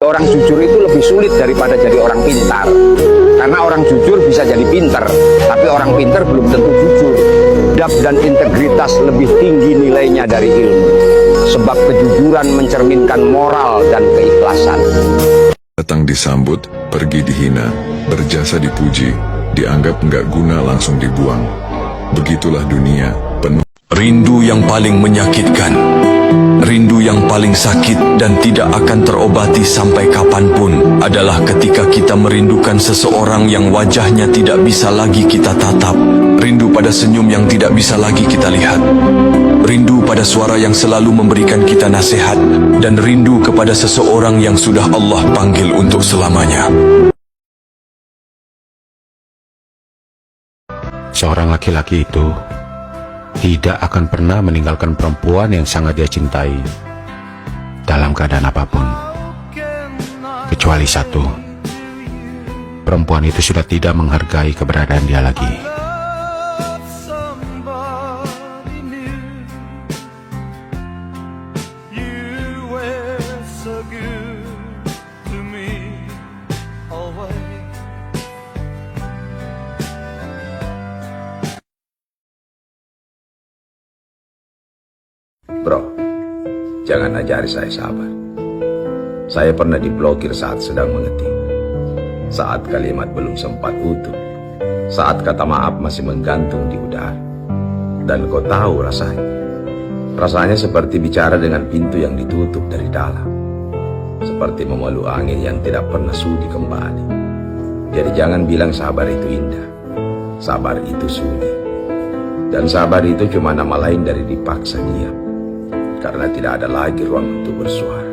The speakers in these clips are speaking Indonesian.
Orang jujur itu lebih sulit daripada jadi orang pintar. Karena orang jujur bisa jadi pintar, tapi orang pintar belum tentu jujur. Adab dan integritas lebih tinggi nilainya dari ilmu. Sebab kejujuran mencerminkan moral dan keikhlasan. Datang disambut, pergi dihina, berjasa dipuji, dianggap nggak guna langsung dibuang. Begitulah dunia penuh. Rindu yang paling menyakitkan, rindu yang paling sakit dan tidak akan terobati sampai kapanpun adalah ketika kita merindukan seseorang yang wajahnya tidak bisa lagi kita tatap, rindu pada senyum yang tidak bisa lagi kita lihat, rindu pada suara yang selalu memberikan kita nasihat, dan rindu kepada seseorang yang sudah Allah panggil untuk selamanya. Seorang laki-laki itu tidak akan pernah meninggalkan perempuan yang sangat dia cintai dalam keadaan apapun, kecuali satu: perempuan itu sudah tidak menghargai keberadaan dia lagi. Bro, jangan ajari saya sabar. Saya pernah diblokir saat sedang mengetik, saat kalimat belum sempat utuh, saat kata maaf masih menggantung di udara. Dan kau tahu rasanya. Rasanya seperti bicara dengan pintu yang ditutup dari dalam, seperti memeluk angin yang tidak pernah sudi kembali. Jadi jangan bilang sabar itu indah. Sabar itu sunyi. Dan sabar itu cuma nama lain dari dipaksa diam, karena tidak ada lagi ruang untuk bersuara.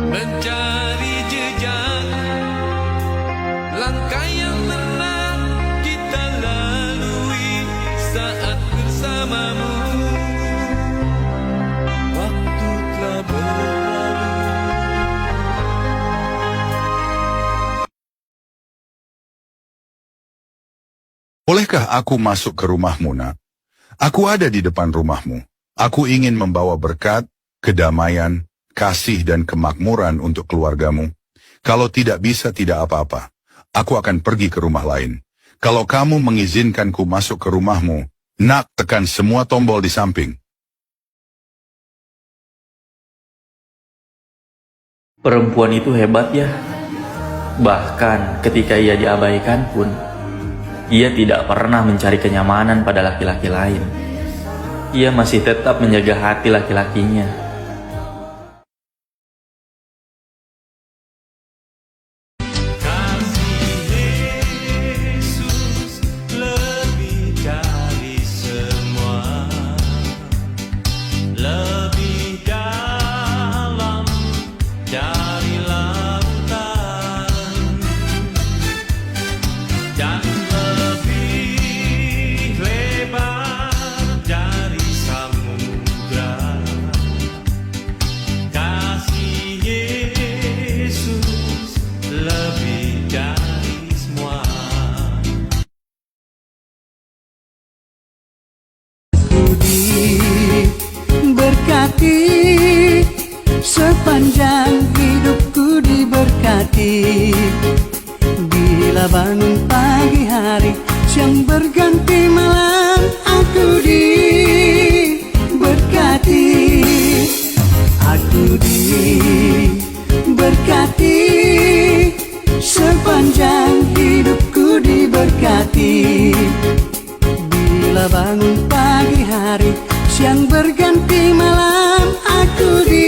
Mencari jejak langkah yang pernah kita lalui saat bersamamu. Waktu telah berlalu. Bolehkah aku masuk ke rumahmu, Nak? Aku ada di depan rumahmu. Aku ingin membawa berkat, kedamaian, kasih dan kemakmuran untuk keluargamu. Kalau tidak bisa, tidak apa-apa. Aku akan pergi ke rumah lain. Kalau kamu mengizinkanku masuk ke rumahmu, Nak, tekan semua tombol di samping. Perempuan itu hebat ya. Bahkan ketika ia diabaikan pun, ia tidak pernah mencari kenyamanan pada laki-laki lain. Ia masih tetap menjaga hati laki-lakinya. Sepanjang hidupku diberkati, bila bangun pagi hari, siang berganti malam, aku diberkati. Aku diberkati, sepanjang hidupku diberkati. Bila bangun pagi hari, siang berganti malam, aku diberkati.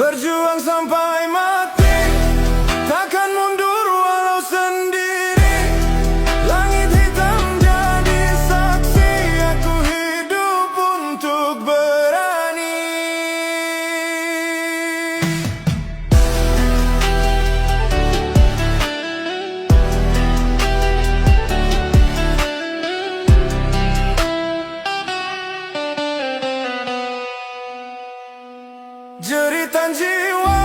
Berjuang sampai mati, takkan mundur walau sendiri. Langit hitam jadi saksi, aku hidup untuk berani. Jeritan jiwa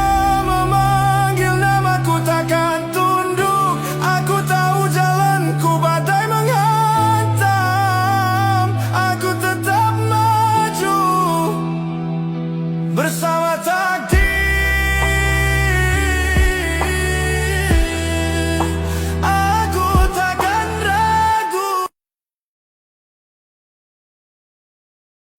memanggil namaku, takkan tunduk. Aku tahu jalanku badai menghantam, aku tetap maju bersama takdir. Aku takkan ragu.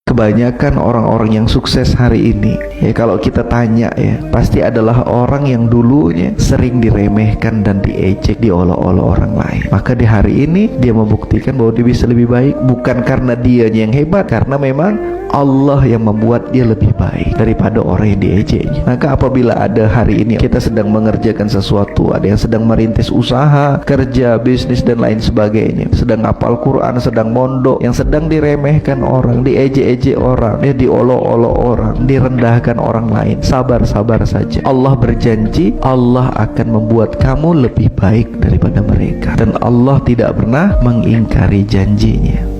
Kebanyakan orang-orang yang sukses hari ini, ya kalau kita tanya ya, pasti adalah orang yang dulunya sering diremehkan dan diejek, diolok-olok orang lain. Maka di hari ini dia membuktikan bahwa dia bisa lebih baik, bukan karena dianya yang hebat, karena memang Allah yang membuat dia lebih baik daripada orang yang diejeknya. Maka apabila ada hari ini kita sedang mengerjakan sesuatu, ada yang sedang merintis usaha, kerja, bisnis dan lain sebagainya, sedang hafal Quran, sedang mondok, yang sedang diremehkan orang, diejek-ejek orang, ya diolok-olok orang, direndahkan orang lain, sabar-sabar saja. Allah berjanji Allah akan membuat kamu lebih baik daripada mereka, dan Allah tidak pernah mengingkari janjinya.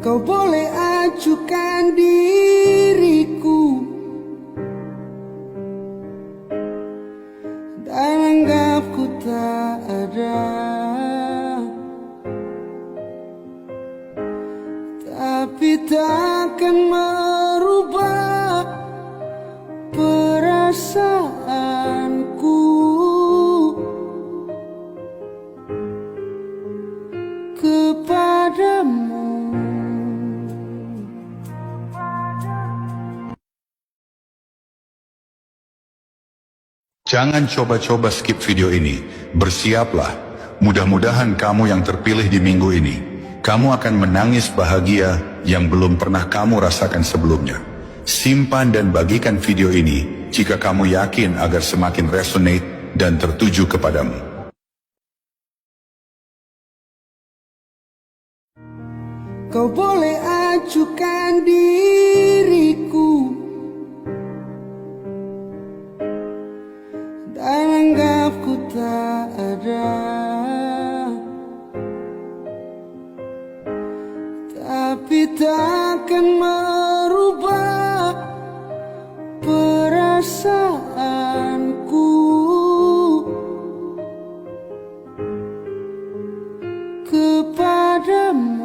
Kau boleh acuhkan diriku dan anggap ku tak ada, tapi takkan merubah perasaanku kepadamu. Jangan coba-coba skip video ini. Bersiaplah. Mudah-mudahan kamu yang terpilih di minggu ini, kamu akan menangis bahagia yang belum pernah kamu rasakan sebelumnya. Simpan dan bagikan video ini jika kamu yakin agar semakin resonate dan tertuju kepadamu. Kau boleh acuhkan diriku dan anggap ku tak ada, tapi takkan merubah perasaanku kepadamu.